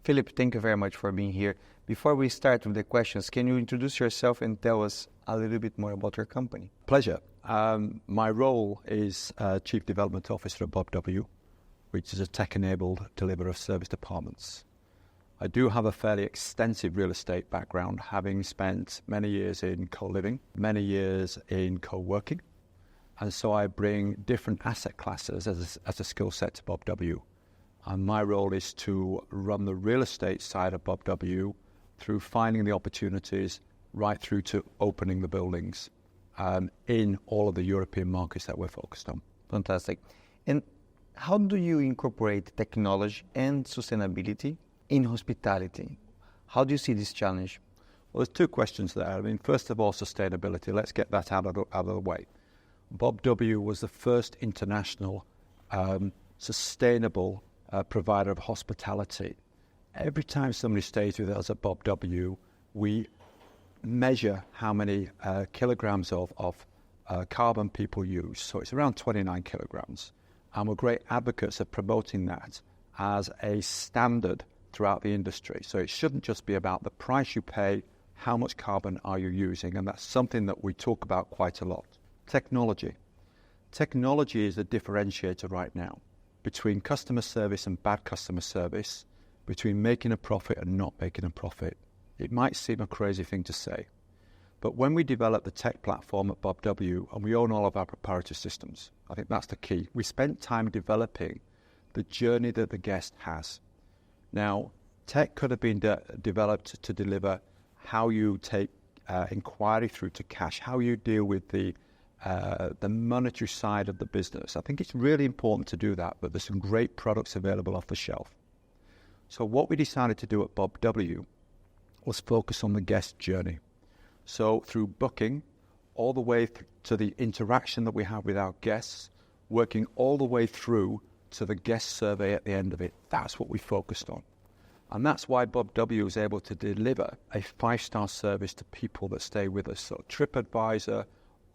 Philip, thank you very much for being here. Before we start with the questions, can you introduce yourself and tell us a little bit more about your company? Pleasure. My role is Chief Development Officer at Bob W, which is a tech-enabled deliverer of service departments. I do have a fairly extensive real estate background, having spent many years in co-living, many years in co-working, and so I bring different asset classes as a skill set to Bob W. And my role is to run the real estate side of Bob W through finding the opportunities right through to opening the buildings in all of the European markets that we're focused on. Fantastic. And how do you incorporate technology and sustainability in hospitality? How do you see this challenge? Well, there's two questions there. I mean, first of all, sustainability. Let's get that out of the way. Bob W was the first international sustainable provider of hospitality. Every time somebody stays with us at Bob W, we measure how many kilograms of carbon people use. So it's around 29 kilograms. And we're great advocates of promoting that as a standard throughout the industry. So it shouldn't just be about the price you pay, how much carbon are you using? And that's something that we talk about quite a lot. Technology. Technology is a differentiator right now between customer service and bad customer service, between making a profit and not making a profit. It might seem a crazy thing to say, but when we developed the tech platform at Bob W, and we own all of our proprietary systems, I think that's the key. We spent time developing the journey that the guest has. Now, tech could have been developed to deliver how you take inquiry through to cash, how you deal with the monetary side of the business. I think it's really important to do that, but there's some great products available off the shelf. So what we decided to do at Bob W was focus on the guest journey. So through booking, all the way to the interaction that we have with our guests, working all the way through to the guest survey at the end of it, that's what we focused on. And that's why Bob W is able to deliver a 5-star service to people that stay with us. So TripAdvisor,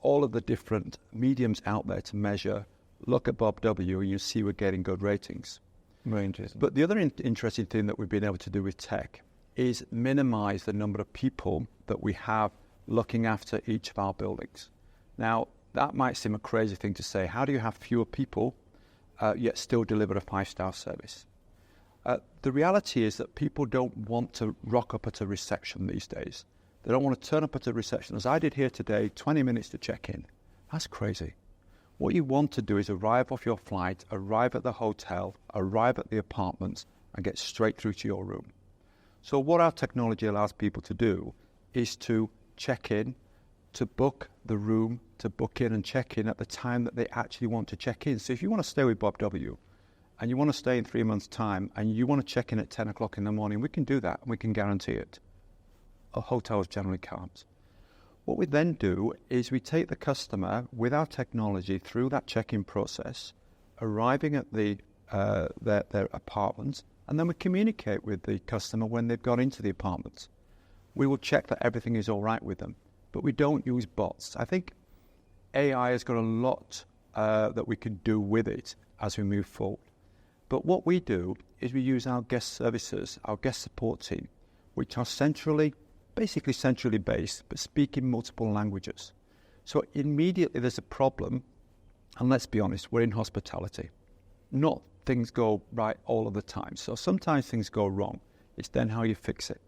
all of the different mediums out there to measure, look at Bob W and you see we're getting good ratings. Very interesting. But the other interesting thing that we've been able to do with tech is minimize the number of people that we have looking after each of our buildings. Now, that might seem a crazy thing to say. How do you have fewer people yet still deliver a 5-star service? The reality is that people don't want to rock up at a reception these days. They don't want to turn up at a reception, as I did here today, 20 minutes to check in. That's crazy. What you want to do is arrive off your flight, arrive at the hotel, arrive at the apartment, and get straight through to your room. So what our technology allows people to do is to check in, to book the room, to book in and check in at the time that they actually want to check in. So if you want to stay with Bob W and you want to stay in 3 months' time and you want to check in at 10 o'clock in the morning, we can do that and we can guarantee it. Hotels generally can't. What we then do is we take the customer with our technology through that check-in process, arriving at their apartment, and then we communicate with the customer when they've got into the apartment. We will check that everything is all right with them, but we don't use bots. I think AI has got a lot that we can do with it as we move forward. But what we do is we use our guest services, our guest support team, which are basically centrally based, but speak in multiple languages. So immediately there's a problem, and let's be honest, we're in hospitality. Not things go right all of the time. So sometimes things go wrong. It's then how you fix it.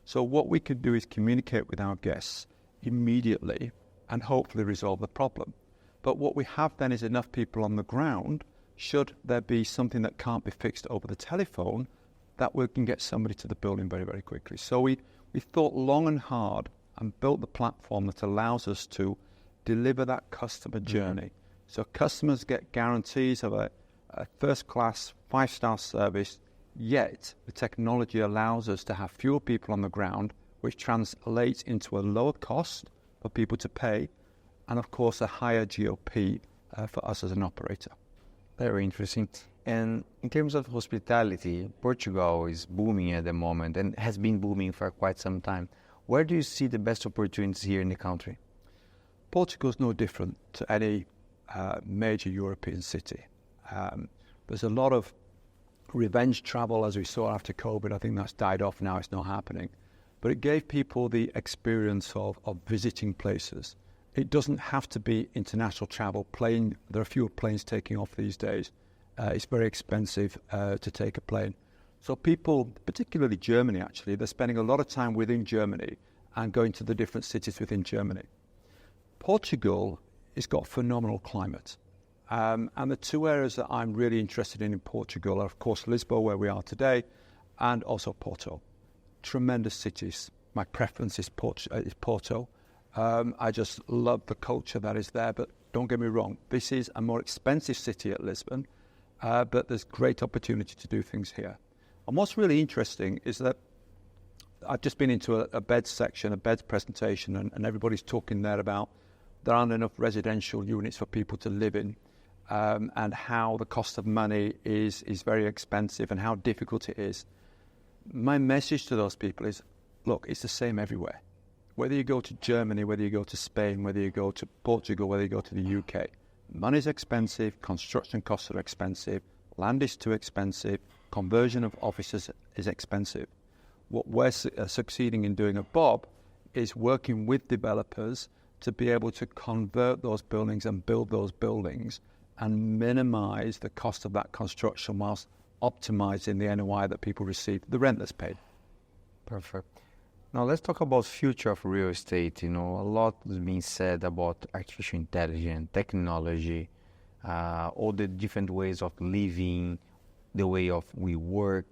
So what we can do is communicate with our guests immediately and hopefully resolve the problem. But what we have then is enough people on the ground, should there be something that can't be fixed over the telephone, that we can get somebody to the building very, very quickly. So we thought long and hard and built the platform that allows us to deliver that customer journey. So customers get guarantees of a first-class, 5-star service, yet the technology allows us to have fewer people on the ground, which translates into a lower cost for people to pay, and of course a higher GOP for us as an operator. Very interesting. And in terms of hospitality, Portugal is booming at the moment and has been booming for quite some time. Where do you see the best opportunities here in the country? Portugal is no different to any major European city. There's a lot of revenge travel, as we saw after COVID. I think that's died off now, it's not happening. But it gave people the experience of visiting places. It doesn't have to be international travel. There are fewer planes taking off these days. It's very expensive to take a plane. So people, particularly Germany actually, they're spending a lot of time within Germany and going to the different cities within Germany. Portugal has got phenomenal climate. And the two areas that I'm really interested in Portugal are, of course, Lisbon, where we are today, and also Porto. Tremendous cities. My preference is Porto. I just love the culture that is there, but don't get me wrong, this is a more expensive city at Lisbon, but there's great opportunity to do things here. And what's really interesting is that I've just been into a beds section, a beds presentation, and everybody's talking there about there aren't enough residential units for people to live in, and how the cost of money is very expensive and how difficult it is. My message to those people is, look, it's the same everywhere. Whether you go to Germany, whether you go to Spain, whether you go to Portugal, whether you go to the UK, money's expensive, construction costs are expensive, land is too expensive, conversion of offices is expensive. What we're succeeding in doing at Bob is working with developers to be able to convert those buildings and build those buildings and minimize the cost of that construction whilst optimizing the NOI that people receive, the rent that's paid. Perfect. Now let's talk about future of real estate. A lot is being said about artificial intelligence, technology, all the different ways of living, the way of we work.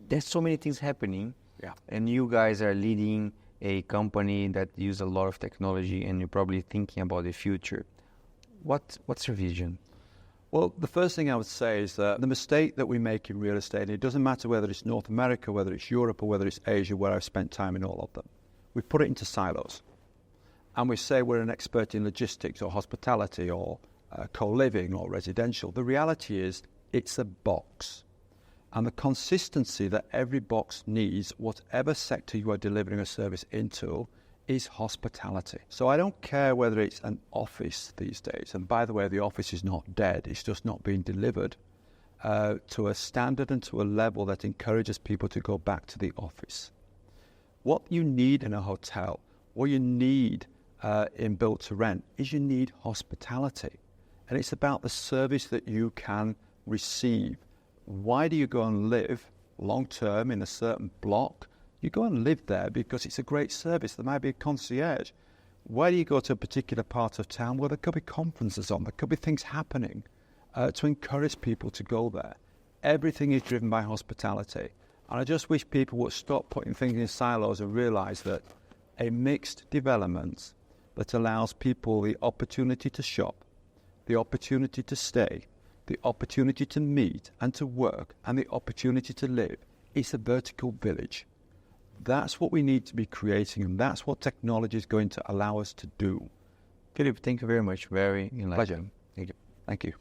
There's so many things happening. Yeah. And you guys are leading a company that uses a lot of technology, and you're probably thinking about the future. What's your vision? Well, the first thing I would say is that the mistake that we make in real estate, and it doesn't matter whether it's North America, whether it's Europe, or whether it's Asia, where I've spent time in all of them, we put it into silos. And we say we're an expert in logistics or hospitality or co-living or residential. The reality is it's a box. And the consistency that every box needs, whatever sector you are delivering a service into, is hospitality. So I don't care whether it's an office these days. And by the way, the office is not dead. It's just not being delivered to a standard and to a level that encourages people to go back to the office. What you need in a hotel, what you need in built to rent, is you need hospitality. And it's about the service that you can receive. Why do you go and live long term in a certain block? You go and live there because it's a great service. There might be a concierge. Why do you go to a particular part of town? Well, there could be conferences on. There could be things happening to encourage people to go there. Everything is driven by hospitality. And I just wish people would stop putting things in silos and realize that a mixed development that allows people the opportunity to shop, the opportunity to stay, the opportunity to meet and to work, and the opportunity to live is a vertical village. That's what we need to be creating, and that's what technology is going to allow us to do. Philip, thank you very much. Very enlightening. Pleasure. Thank you. Thank you.